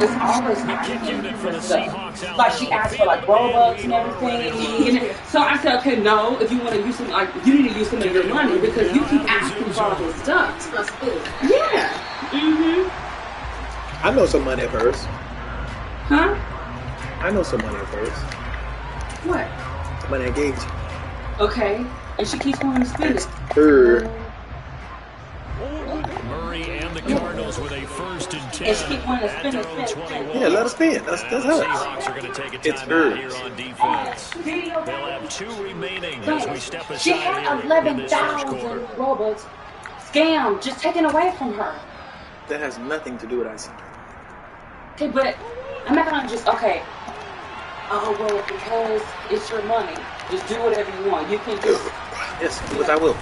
It's always asking for stuff. Like she asked for like Robux and everything. So I said, okay, no, if you want to use some, like you need to use some of your money because you keep asking for all this stuff. Yeah. I know some money of hers. Huh? I know some money of hers. What? The money I gave you. Okay. And she keeps wanting to spend it. Her. Murray and the Cardinals with a 1st and 10 And she keeps wanting to at spend their it, own spend 21. Yeah, let us spend. That's hers. Seahawks are going to take a It's timeout hers. here on defense. They'll have 2 remaining as we step aside She had here in this first 11,000 quarter. Robux. Scam, just taken away from her. That has nothing to do with IC. Okay, but I'm not gonna just oh well, because it's your money. Just do whatever you want. You can just Yes, do what I will.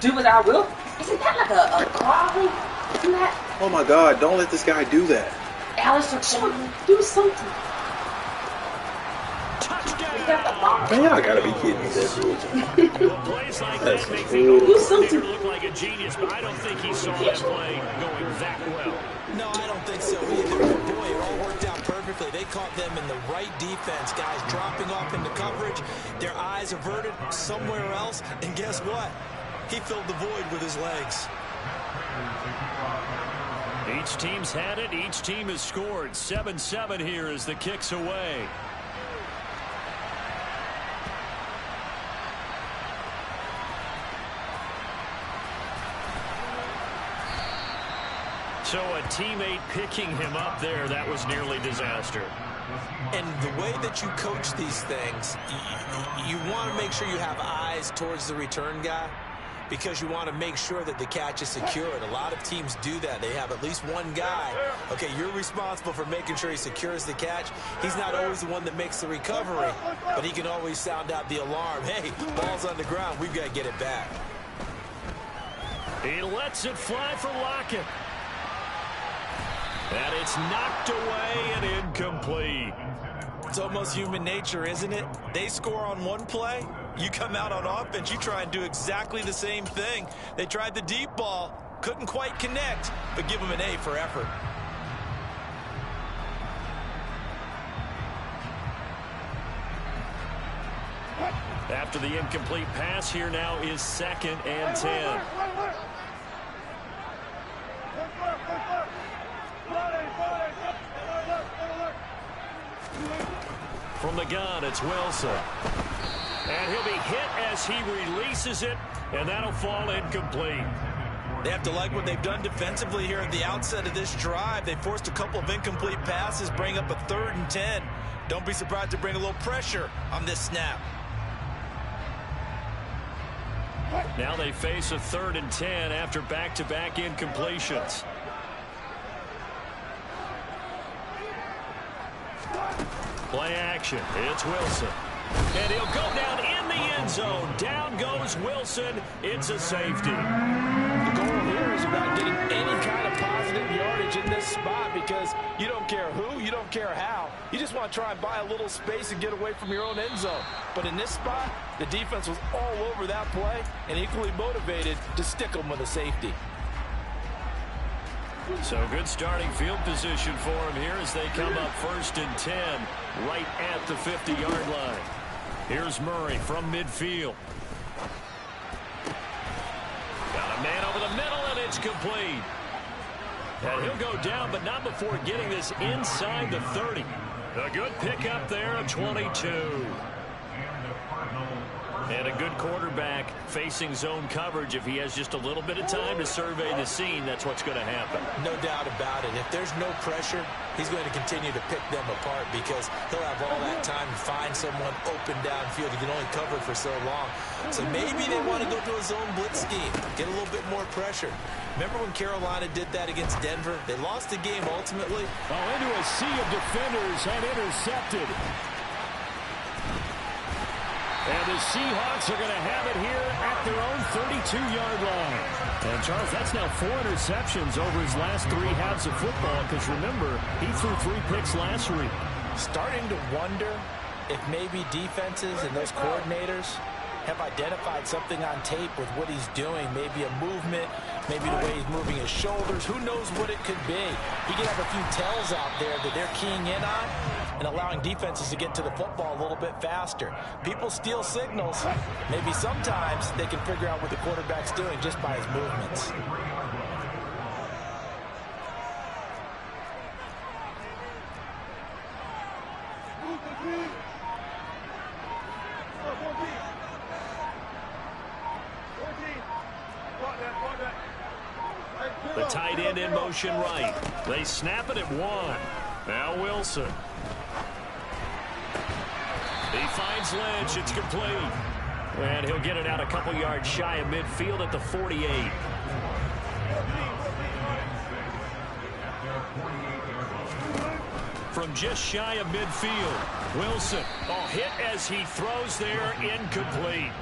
do what I will. Isn't that like a clawing? Isn't that Oh my God! Don't let this guy do that. Alistair Cordell? Do something. Is that the bomb? Man, y'all gotta be kidding me. That's Plays like That's that makes cool. the Do something. look like a genius, but I don't think he saw that play going that well. No, I don't think so either. Boy, it all worked out perfectly. They caught them in the right defense, guys dropping off into coverage, their eyes averted somewhere else, and guess what? He filled the void with his legs. Each team's had it. Each team has scored. 7-7 here as the kick's away. So a teammate picking him up there, that was nearly disaster. And the way that you coach these things, you want to make sure you have eyes towards the return guy because you want to make sure that the catch is secured. A lot of teams do that. They have at least one guy. Okay, you're responsible for making sure he secures the catch. He's not always the one that makes the recovery, but he can always sound out the alarm. Hey, ball's on the ground. We've got to get it back. He lets it fly for Lockett. And it's knocked away and incomplete. It's almost human nature, isn't it? They score on one play. You come out on offense, you try and do exactly the same thing. They tried the deep ball, couldn't quite connect, but give them an A for effort. After the incomplete pass, here now is 2nd and 10. From the gun, it's Wilson. And he'll be hit as he releases it, and that'll fall incomplete. They have to like what they've done defensively here at the outset of this drive. They forced a couple of incomplete passes, bring up a 3rd and 10. Don't be surprised to bring a little pressure on this snap. Now they face a 3rd and 10 after back-to-back incompletions. Play action. It's Wilson. And he'll go down in the end zone. Down goes Wilson. It's a safety. The goal here is about getting any kind of positive yardage in this spot because you don't care who, you don't care how. You just want to try and buy a little space and get away from your own end zone. But in this spot, the defense was all over that play and equally motivated to stick them with a safety. So good starting field position for him here as they come up 1st and 10 right at the 50-yard line. Here's Murray from midfield. Got a man over the middle, and it's complete. And he'll go down, but not before getting this inside the 30. A good pickup there of 22. And a good quarterback facing zone coverage. If he has just a little bit of time to survey the scene, that's what's going to happen. No doubt about it. If there's no pressure, he's going to continue to pick them apart because he'll have all that time to find someone open downfield. He can only cover for so long. So maybe they want to go to a zone blitz scheme, get a little bit more pressure. Remember when Carolina did that against Denver? They lost the game ultimately. Oh, into a sea of defenders and intercepted. And the Seahawks are going to have it here at their own 32-yard line. And, Charles, that's now 4 interceptions over his last 3 halves of football because, remember, he threw 3 picks last week. Starting to wonder if maybe defenses and those coordinators have identified something on tape with what he's doing, maybe a movement, maybe the way he's moving his shoulders. Who knows what it could be? He could have a few tells out there that they're keying in on and allowing defenses to get to the football a little bit faster. People steal signals. Maybe sometimes they can figure out what the quarterback's doing just by his movements. The tight end in motion right. They snap it at 1. Now Wilson. He finds Lynch. It's complete. And he'll get it out a couple yards shy of midfield at the 48. From just shy of midfield, Wilson. Oh, hit as he throws there, incomplete.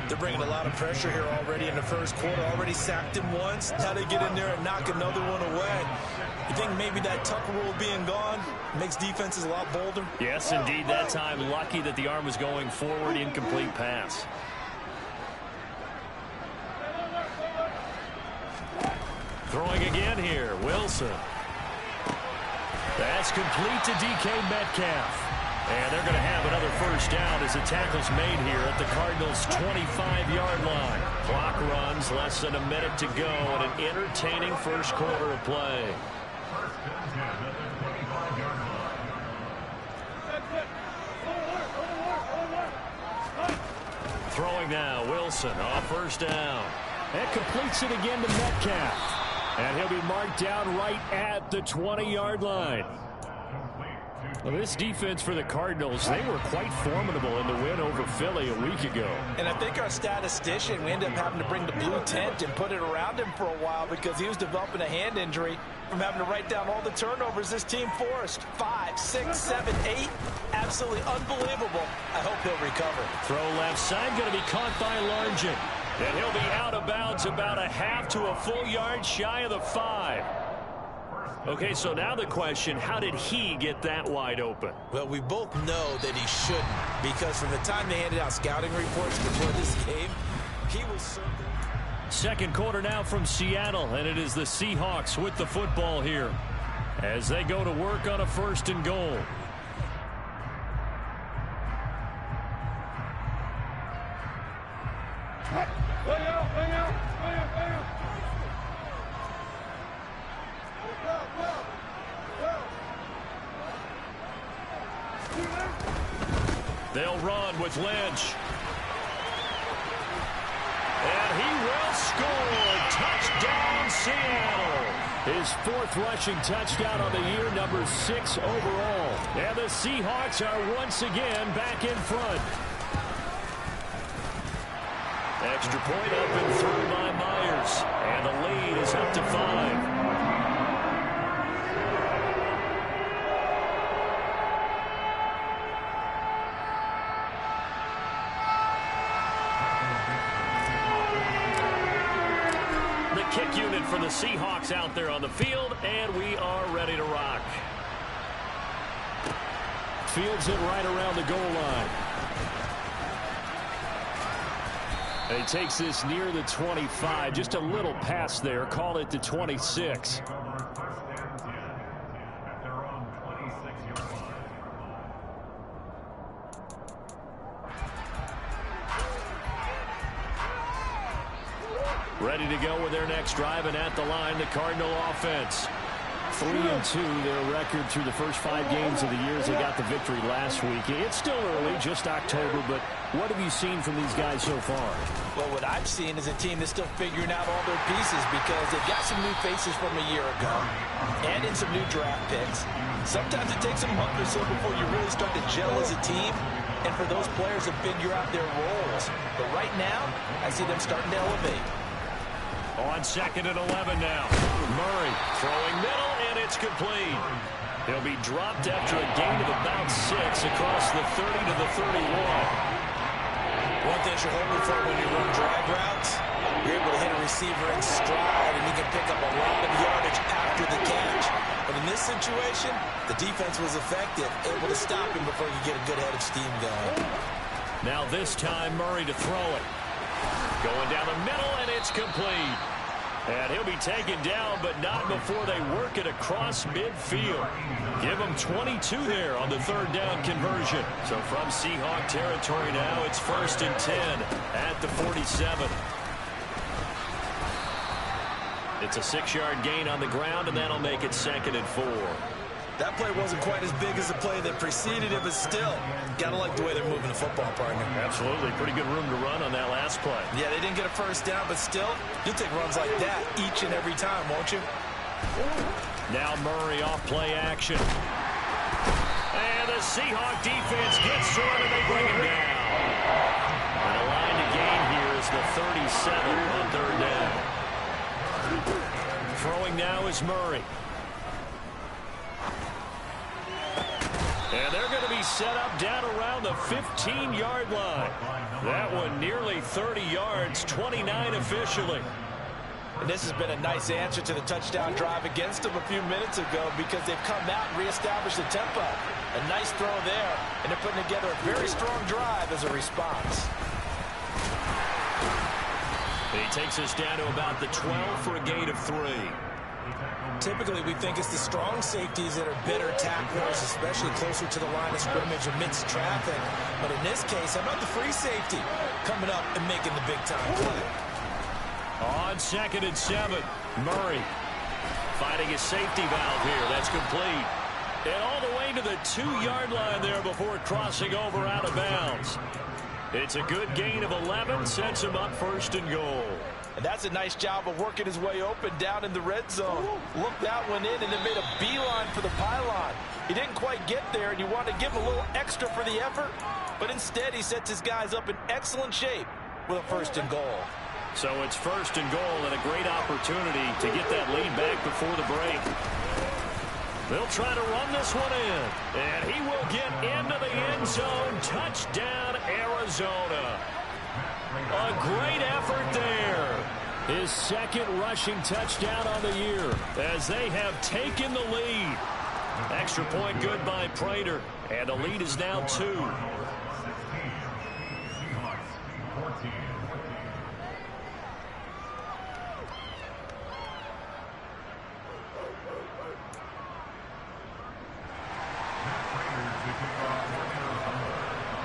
They're bringing a lot of pressure here already in the first quarter. Already sacked him once. Now they get in there and knock another one away. You think maybe that tuck rule being gone makes defenses a lot bolder? Yes, indeed. That time, lucky that the arm was going forward. Incomplete pass. Throwing again here, Wilson. That's complete to DK Metcalf. And they're going to have another first down as the tackle's made here at the Cardinals' 25-yard line. Clock runs, less than a minute to go, and an entertaining first quarter of play. Throwing now, Wilson off first down. That completes it again to Metcalf. And he'll be marked down right at the 20-yard line. Well, this defense for the Cardinals, they were quite formidable in the win over Philly a week ago. And I think our statistician, we ended up having to bring the blue tent and put it around him for a while because he was developing a hand injury from having to write down all the turnovers this team forced. 5, 6, 7, 8. Absolutely unbelievable. I hope he'll recover. Throw left side, going to be caught by Largent. And he'll be out of bounds about a half to a full yard shy of the 5. Okay, so now the question, how did he get that wide open? Well, we both know that he shouldn't, because from the time they handed out scouting reports before this game, he was circled. Second quarter now from Seattle, and it is the Seahawks with the football here as they go to work on a 1st and goal. They'll run with Lynch. And he will score. Touchdown, Seattle. His 4th rushing touchdown on the year, number 6 overall. And the Seahawks are once again back in front. Extra point up and through by Myers. And the lead is up to 5. Kick unit for the Seahawks out there on the field, and we are ready to rock. Fields it right around the goal line. And he takes this near the 25, just a little past there, call it the 26. Ready to go with their next drive, and at the line, the Cardinal offense. 3-2, their record through the first 5 games of the year as they got the victory last week. It's still early, just October, but what have you seen from these guys so far? Well, what I've seen is a team that's still figuring out all their pieces because they've got some new faces from a year ago and in some new draft picks. Sometimes it takes a month or so before you really start to gel as a team and for those players to figure out their roles. But right now, I see them starting to elevate. On 2nd and 11 now. Murray throwing middle, and it's complete. He'll be dropped after a gain of about 6 across the 30 to the 31. One thing you're hoping for when you run drag routes, you're able to hit a receiver in stride, and you can pick up a lot of yardage after the catch. But in this situation, the defense was effective, able to stop him before you get a good head of steam going. Now this time, Murray to throw it. Going down the middle, and it's complete. And he'll be taken down, but not before they work it across midfield. Give him 22 there on the third down conversion. So from Seahawk territory now, it's 1st and 10 at the 47. It's a 6-yard gain on the ground, and that'll make it 2nd and 4. That play wasn't quite as big as the play that preceded it, but still, gotta like the way they're moving the football, partner. Absolutely. Pretty good room to run on that last play. Yeah, they didn't get a first down, but still, you'll take runs like that each and every time, won't you? Now Murray off play action. And the Seahawk defense gets to him, and they bring him down. And a line to gain here is the 37 on third down. Throwing now is Murray. And they're going to be set up down around the 15-yard line. That one nearly 30 yards, 29 officially. And this has been a nice answer to the touchdown drive against them a few minutes ago because they've come out and reestablished the tempo. A nice throw there, and they're putting together a very strong drive as a response. And he takes us down to about the 12 for a gain of 3. Typically, we think it's the strong safeties that are better tacklers, especially closer to the line of scrimmage amidst traffic. But in this case, how about the free safety coming up and making the big-time play? On 2nd and 7, Murray finding his safety valve here. That's complete. And all the way to the 2-yard line there before crossing over out of bounds. It's a good gain of 11, sets him up 1st and goal. And that's a nice job of working his way open down in the red zone. Looked that one in and then made a beeline for the pylon. He didn't quite get there, and you wanted to give him a little extra for the effort. But instead, he sets his guys up in excellent shape with a 1st and goal. So it's 1st and goal and a great opportunity to get that lead back before the break. They'll try to run this one in. And he will get into the end zone. Touchdown, Arizona. A great effort there. His 2nd rushing touchdown on the year as they have taken the lead. Extra point good by Prater. And the lead is now 2.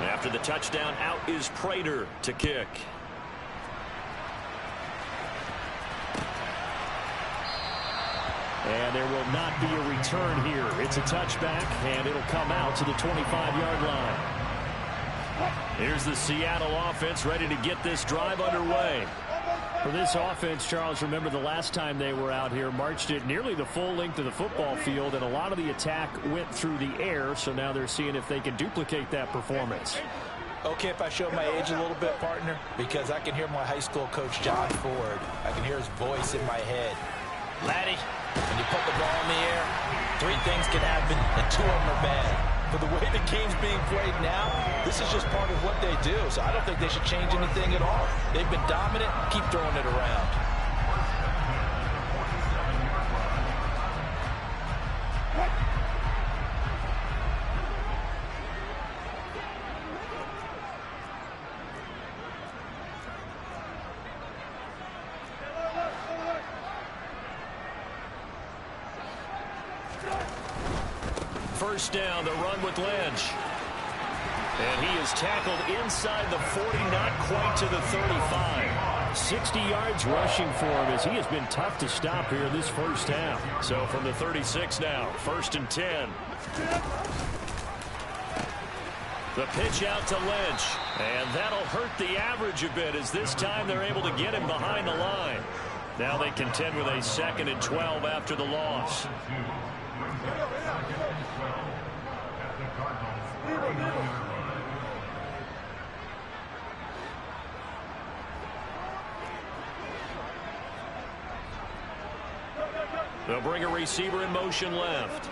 After the touchdown, out is Prater to kick. And there will not be a return here. It's a touchback, and it'll come out to the 25-yard line. Here's the Seattle offense ready to get this drive underway. For this offense, Charles, remember the last time they were out here, marched it nearly the full length of the football field, and a lot of the attack went through the air, so now they're seeing if they can duplicate that performance. Okay, if I show my age a little bit, partner, because I can hear my high school coach, John Ford. I can hear his voice in my head. Laddie, when you put the ball in the air, 3 things can happen, and 2 of them are bad. For the way the game's being played now, this is just part of what they do. So I don't think they should change anything at all. They've been dominant. Keep throwing it around. First down, the run with Lynch. And he is tackled inside the 40, not quite to the 35. 60 yards rushing for him as he has been tough to stop here this first half. So from the 36 now, 1st and 10. The pitch out to Lynch. And that'll hurt the average a bit as this time they're able to get him behind the line. Now they contend with a 2nd and 12 after the loss. They'll bring a receiver in motion left.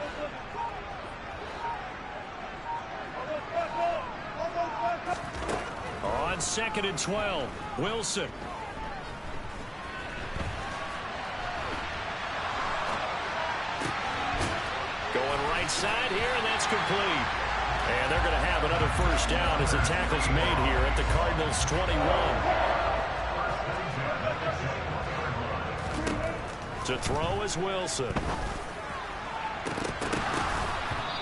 On 2nd and 12, Wilson. Going right side here, and that's complete. And they're going to have another first down as the tackle's made here at the Cardinals' 21. To throw is Wilson.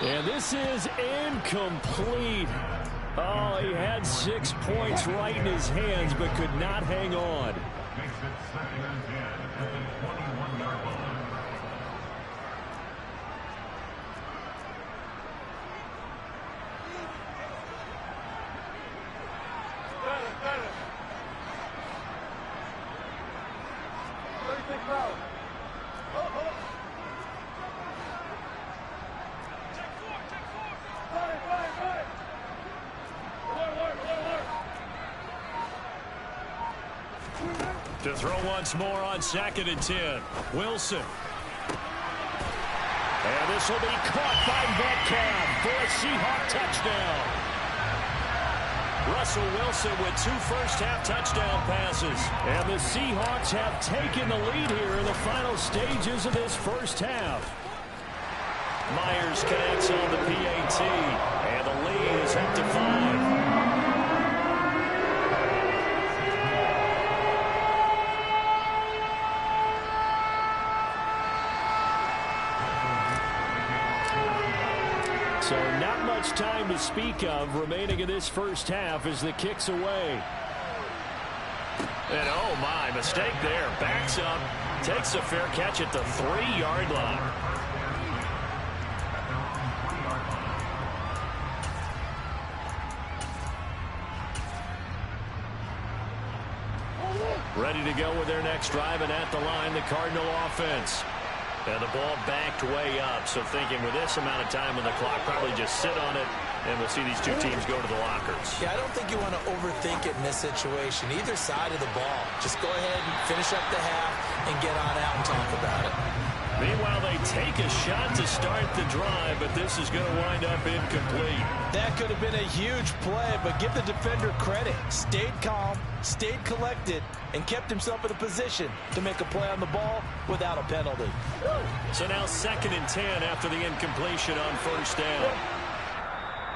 And this is incomplete. Oh, he had 6 points right in his hands, but could not hang on. To throw once more on 2nd and 10. Wilson. And this will be caught by Metcalf for a Seahawk touchdown. Russell Wilson with 2 first-half touchdown passes. And the Seahawks have taken the lead here in the final stages of this first half. Myers connects on the PAT. And the lead is up to 5. So not much time to speak of remaining in this first half as the kick's away. And oh my, mistake there. Backs up, takes a fair catch at the 3-yard line. Ready to go with their next drive, and at the line, the Cardinal offense. And the ball backed way up, so thinking with this amount of time on the clock, probably just sit on it, and we'll see these two teams go to the lockers. Yeah, I don't think you want to overthink it in this situation. Either side of the ball. Just go ahead and finish up the half and get on out and talk about it. Meanwhile, they take a shot to start the drive, but this is going to wind up incomplete. That could have been a huge play, but give the defender credit. Stayed calm, stayed collected, and kept himself in a position to make a play on the ball without a penalty. So now 2nd and 10 after the incompletion on first down.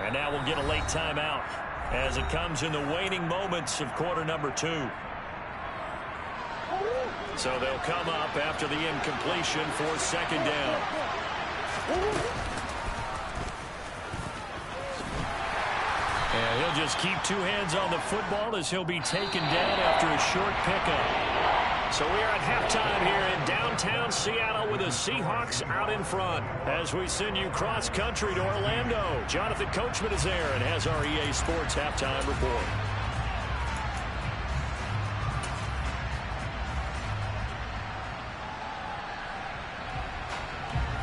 And now we'll get a late timeout as it comes in the waning moments of quarter number 2. So they'll come up after the incompletion for 2nd down. And he'll just keep 2 hands on the football as he'll be taken down after a short pickup. So we are at halftime here in downtown Seattle with the Seahawks out in front. As we send you cross-country to Orlando, Jonathan Coachman is there and has our EA Sports halftime report.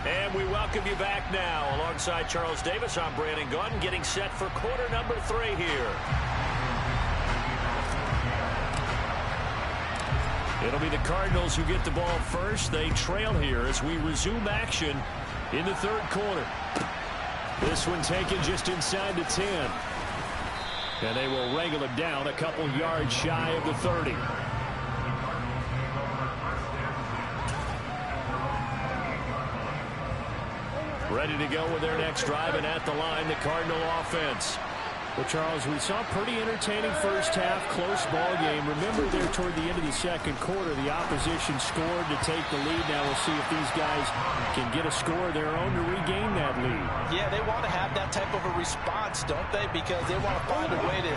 And we welcome you back now. Alongside Charles Davis, I'm Brandon Gaudin, getting set for quarter number 3 here. It'll be the Cardinals who get the ball first. They trail here as we resume action in the 3rd quarter. This one taken just inside the 10. And they will wrangle it down a couple yards shy of the 30. Ready to go with their next drive, and at the line, the Cardinal offense. Well, Charles, we saw a pretty entertaining first half, close ball game. Remember there toward the end of the 2nd quarter, the opposition scored to take the lead. Now we'll see if these guys can get a score of their own to regain that lead. Yeah, they want to have that type of a response, don't they? Because they want to find a way to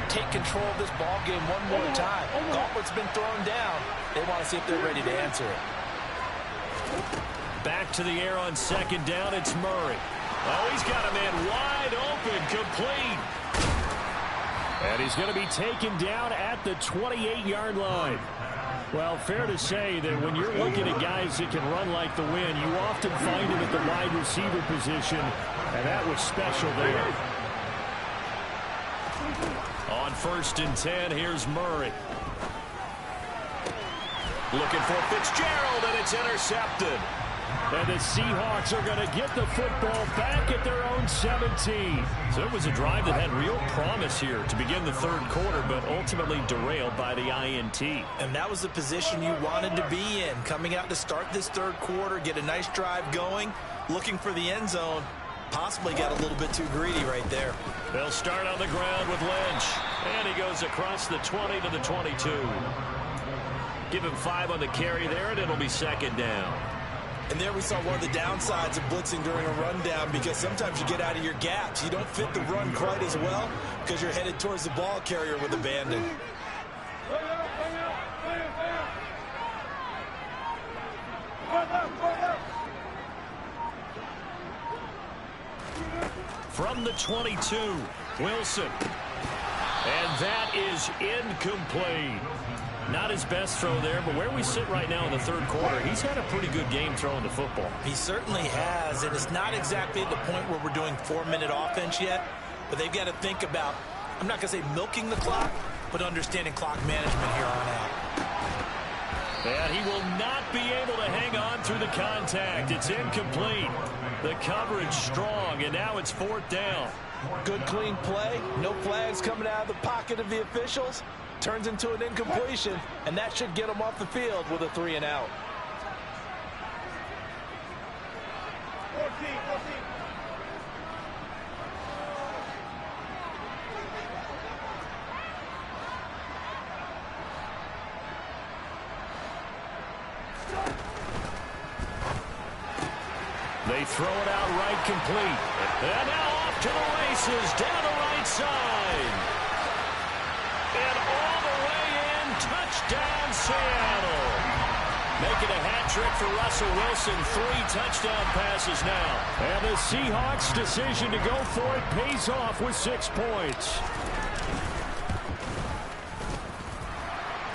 take control of this ball game one more time. Gauntlet's been thrown down. They want to see if they're ready to answer it. Back to the air on 2nd down, it's Murray. Oh, he's got a man wide open, complete. And he's going to be taken down at the 28-yard line. Well, fair to say that when you're looking at guys that can run like the wind, you often find them at the wide receiver position, and that was special there. On 1st and 10, here's Murray. Looking for Fitzgerald, and it's intercepted. And the Seahawks are going to get the football back at their own 17. So it was a drive that had real promise here to begin the 3rd quarter, but ultimately derailed by the INT. And that was the position you wanted to be in. Coming out to start this 3rd quarter, get a nice drive going, looking for the end zone. Possibly got a little bit too greedy right there. They'll start on the ground with Lynch. And he goes across the 20 to the 22. Give him 5 on the carry there, and it'll be second down. And there we saw one of the downsides of blitzing during a rundown, because sometimes you get out of your gaps. You don't fit the run quite as well because you're headed towards the ball carrier with abandon. From the 22, Wilson. And that is incomplete. Not his best throw there, but where we sit right now in the third quarter, he's had a pretty good game throwing the football. He certainly has, and it's not exactly at the point where we're doing 4-minute offense yet, but they've got to think about, I'm not going to say milking the clock, but understanding clock management here on out. And he will not be able to hang on through the contact. It's incomplete. The coverage strong, and now it's 4th down. Good, clean play. No flags coming out of the pocket of the officials. Turns into an incompletion, and that should get them off the field with a 3-and-out. They throw it out right, complete. And now off to the races, down the right side. And all the way in, touchdown Seattle. Making a hat trick for Russell Wilson, 3 touchdown passes now. And the Seahawks' decision to go for it pays off with 6 points.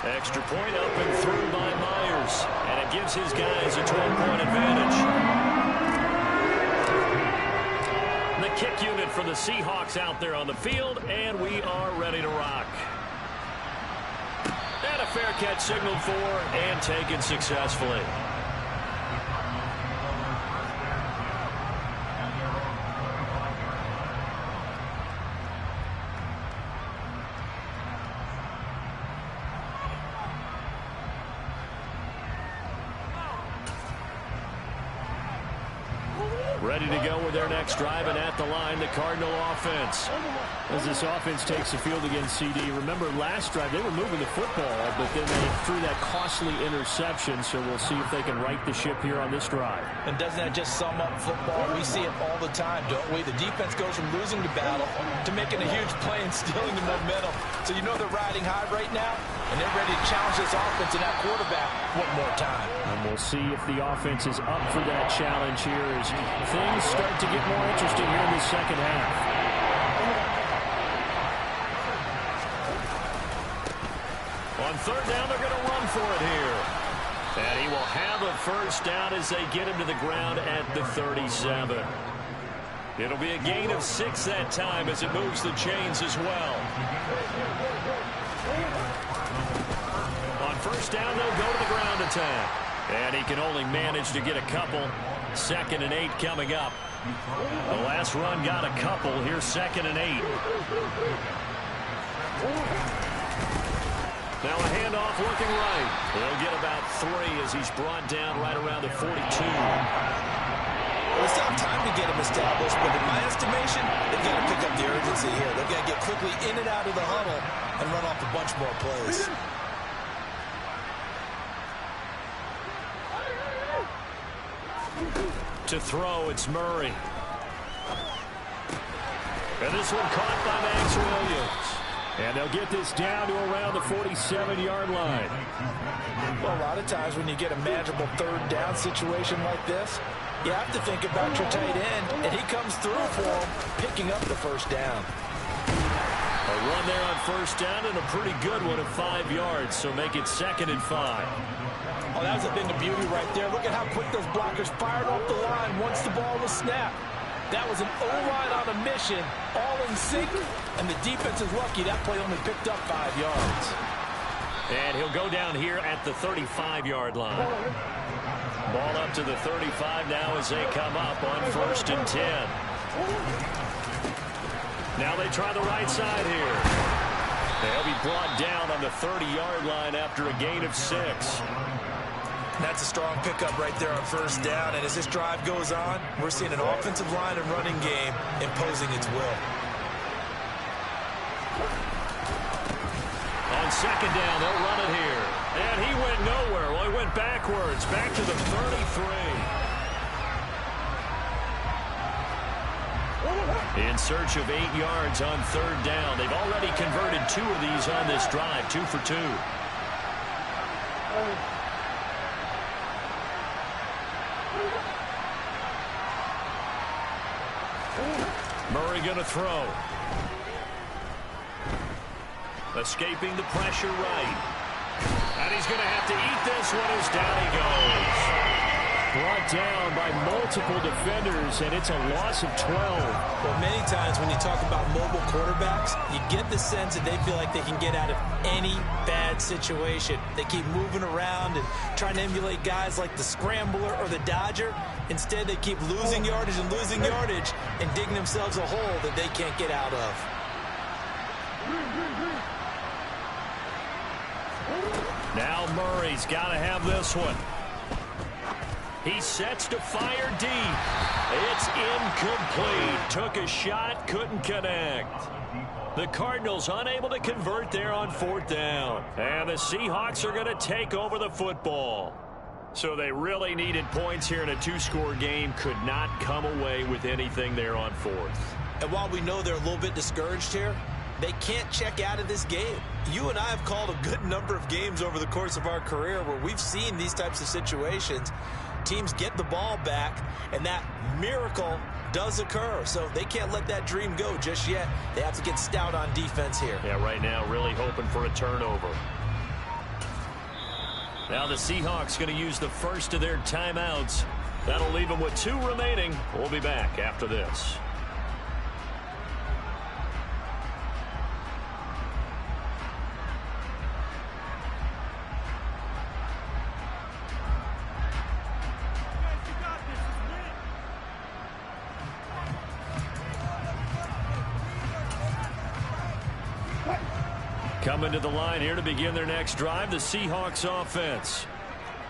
Extra point up and through by Myers. And it gives his guys a 12-point advantage. The kick unit for the Seahawks out there on the field, and we are ready to rock. And a fair catch signaled for and taken successfully. Ready to go with their next drive, and at the line, the Cardinal offense. As this offense takes the field against CD, remember last drive, they were moving the football, but then they threw that costly interception, so we'll see if they can right the ship here on this drive. And doesn't that just sum up football? We see it all the time, don't we? The defense goes from losing the battle to making a huge play and stealing the momentum. So you know they're riding high right now, and they're ready to challenge this offense and that quarterback one more time. And we'll see if the offense is up for that challenge here as things start to get more interesting here in the second half. On 3rd down, they're going to run for it here. And he will have a first down as they get him to the ground at the 37. It'll be a gain of 6 that time as it moves the chains as well. On 1st down, they'll go to the ground attack. And he can only manage to get a couple. 2nd and 8 coming up. The last run got a couple. Here's 2nd and 8. Now a handoff looking right. They'll get about 3 as he's brought down right around the 42. Well, it's not time to get him established, but in my estimation, they've got to pick up the urgency here. They've got to get quickly in and out of the huddle and run off a bunch more plays. To throw, it's Murray. And this one caught by Max Williams. And they'll get this down to around the 47-yard line. Well, a lot of times when you get a manageable 3rd down situation like this, you have to think about your tight end, and he comes through for him, picking up the 1st down. A run there on 1st down, and a pretty good one at 5 yards, so make it 2nd and 5. Oh, that was a thing of beauty right there. Look at how quick those blockers fired off the line once the ball was snapped. That was an O-line on a mission, all in sync, and the defense is lucky that play only picked up 5 yards. And he'll go down here at the 35-yard line. Ball up to the 35 now as they come up on 1st and 10. Now they try the right side here. They'll be brought down on the 30-yard line after a gain of 6. That's a strong pickup right there on 1st down, and as this drive goes on, we're seeing an offensive line and running game imposing its will. On 2nd down, they'll run it here. And he went going nowhere. Well, he went backwards, back to the 33. In search of 8 yards on 3rd down. They've already converted 2 of these on this drive, 2 for 2. Murray going to throw. Escaping the pressure right. And he's going to have to eat this one as down he goes. Brought down by multiple defenders, and it's a loss of 12. Well, many times when you talk about mobile quarterbacks, you get the sense that they feel like they can get out of any bad situation. They keep moving around and trying to emulate guys like the Scrambler or the Dodger. Instead, they keep losing yardage and digging themselves a hole that they can't get out of. Now Murray's got to have this one. He sets to fire deep. It's incomplete. Took a shot, couldn't connect. The Cardinals unable to convert there on 4th down. And the Seahawks are going to take over the football. So they really needed points here in a 2-score game. Could not come away with anything there on 4th. And while we know they're a little bit discouraged here, they can't check out of this game. You and I have called a good number of games over the course of our career where we've seen these types of situations. Teams get the ball back, and that miracle does occur. So they can't let that dream go just yet. They have to get stout on defense here. Yeah, right now really hoping for a turnover. Now the Seahawks going to use the first of their timeouts. That'll leave them with 2 remaining. We'll be back after this. Coming to the line here to begin their next drive, the Seahawks offense.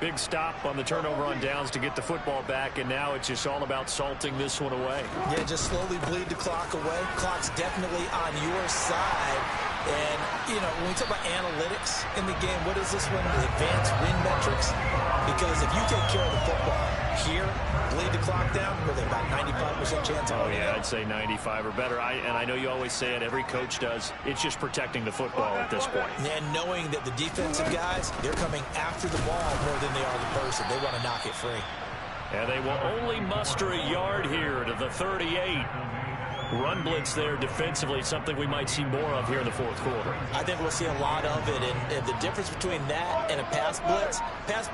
Big stop on the turnover on downs to get the football back, and now it's just all about salting this one away. Yeah, just slowly bleed the clock away. Clock's definitely on your side. And, you know, when we talk about analytics in the game, what is this one? The advanced win metrics? Because if you take care of the football here, bleed the clock down, with about 95% chance of winning. Yeah, I'd say 95 or better. And I know you always say it, every coach does. It's just protecting the football at this point. And knowing that the defensive guys, they're coming after the ball more than they are the person. They want to knock it free. And they will only muster a yard here to the 38. Run blitz there defensively, something we might see more of here in the 4th quarter. I think we'll see a lot of it, and the difference between that and a pass blitz,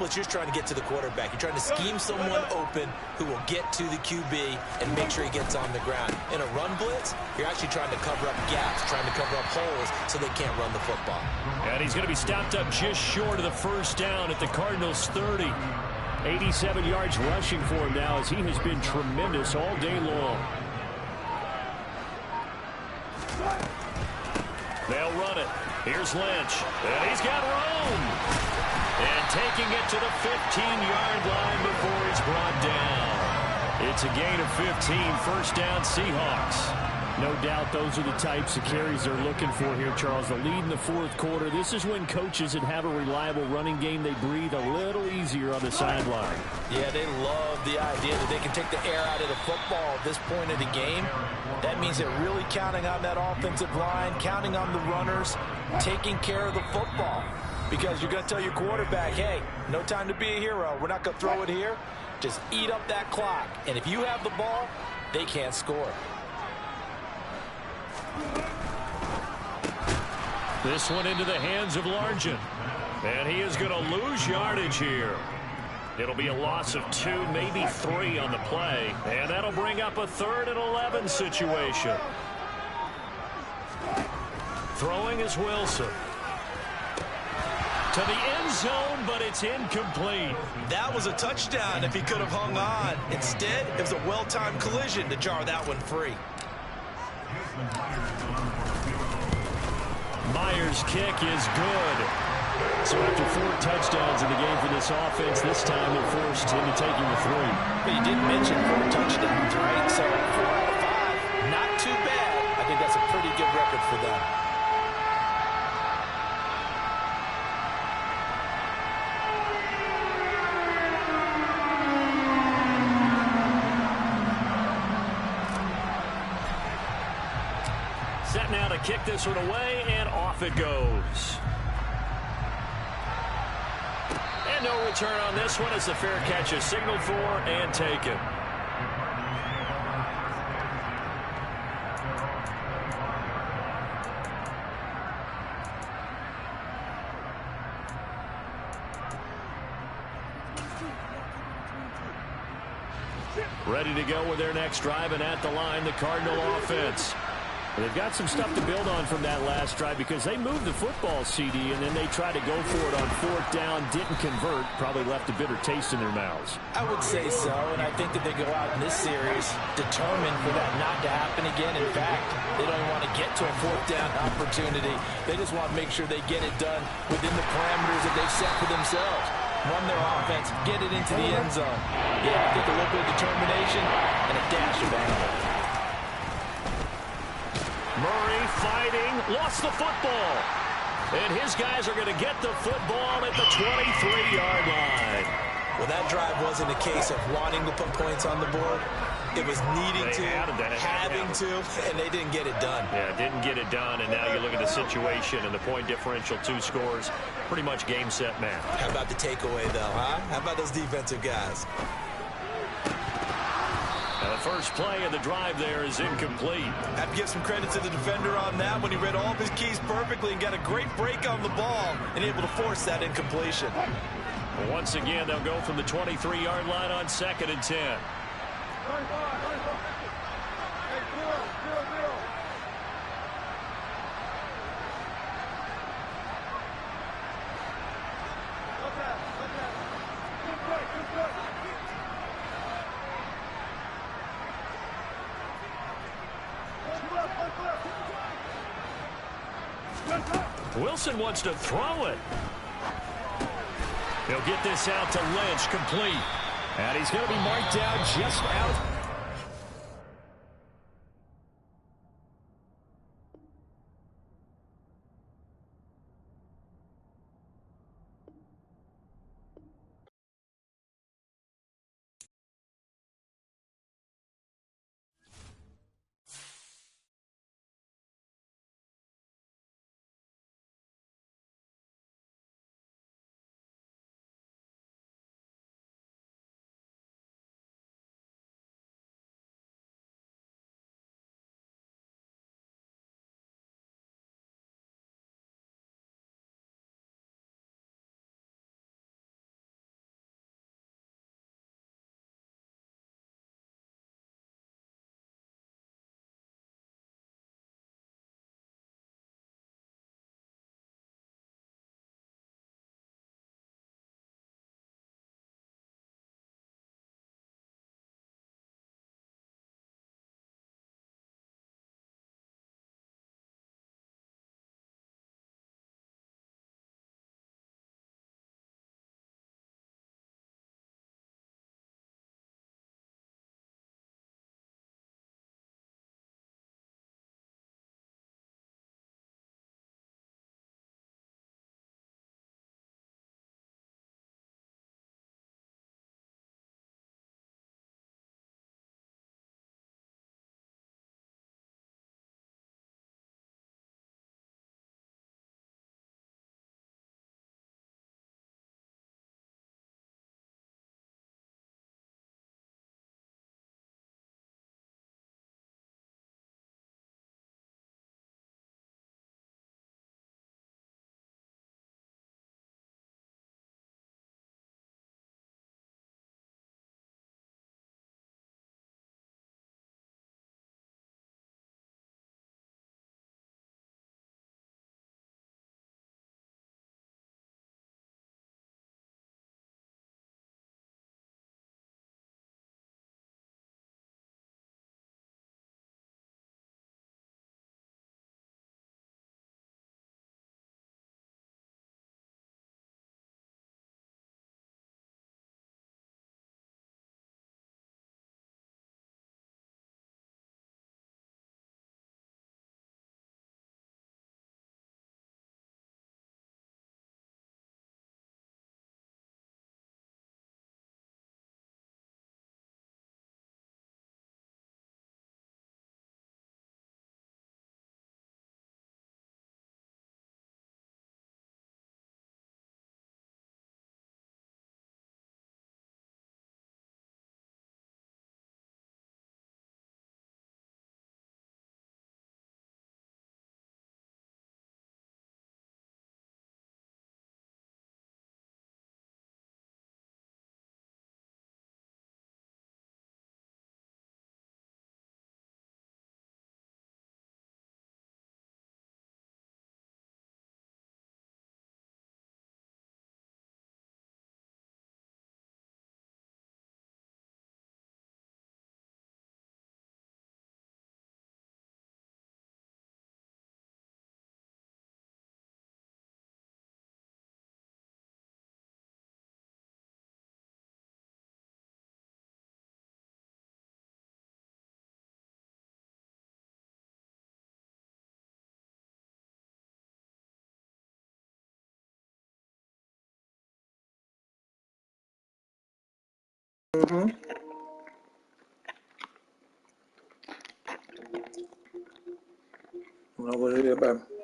you're just trying to get to the quarterback. You're trying to scheme someone open who will get to the QB and make sure he gets on the ground. In a run blitz, you're actually trying to cover up gaps, trying to cover up holes so they can't run the football. And he's going to be stopped up just short of the 1st down at the Cardinals' 30. 87 yards rushing for him now as he has been tremendous all day long. They'll run it. Here's Lynch. And he's got room. And taking it to the 15-yard line before he's brought down. It's a gain of 15. 1st down, Seahawks. No doubt those are the types of carries they're looking for here, Charles. The lead in the 4th quarter. This is when coaches that have a reliable running game, they breathe a little easier on the sideline. Yeah, they love the idea that they can take the air out of the football at this point of the game. That means they're really counting on that offensive line, counting on the runners, taking care of the football. Because you're going to tell your quarterback, hey, no time to be a hero. We're not going to throw it here. Just eat up that clock. And if you have the ball, they can't score. This one into the hands of Largent. And he is going to lose yardage here. It'll be a loss of 2, maybe 3 on the play. And that'll bring up a 3rd and 11 situation. Throwing is Wilson. To the end zone, but it's incomplete. That was a touchdown if he could have hung on. Instead, it was a well-timed collision to jar that one free. Myers' kick is good. So after 4 touchdowns in the game for this offense, this time they're forced into taking the 3. But you did mention 4 touchdowns, right? So 4 out of 5, not too bad. I think that's a pretty good record for them. Set now to kick this one away, and off it goes. And no return on this one as the fair catch is signaled for and taken. Ready to go with their next drive, and at the line, the Cardinal offense. They've got some stuff to build on from that last drive because they moved the football, CD, and then they tried to go for it on fourth down, didn't convert, probably left a bitter taste in their mouths. I would say so, and I think that they go out in this series determined for that not to happen again. In fact, they don't even want to get to a fourth down opportunity. They just want to make sure they get it done within the parameters that they've set for themselves. Run their offense, get it into the end zone. Yeah, I think a little bit of determination and a dash of anger. Murray fighting, lost the football. And his guys are going to get the football at the 23-yard line. Well, that drive wasn't a case of wanting to put points on the board. It was needing to, having to, and they didn't get it done. Yeah, didn't get it done, and now you look at the situation and the point differential, 2 scores, pretty much game, set, match. How about the takeaway, though, huh? How about those defensive guys? Now the first play of the drive there is incomplete. I have to give some credit to the defender on that when he read all of his keys perfectly and got a great break on the ball and able to force that incompletion. Well, once again, they'll go from the 23-yard line on 2nd and 10. Wilson wants to throw it. He'll get this out to Lynch, complete. And he's going to be marked down just out Mm-hmm. Know what it is, baby.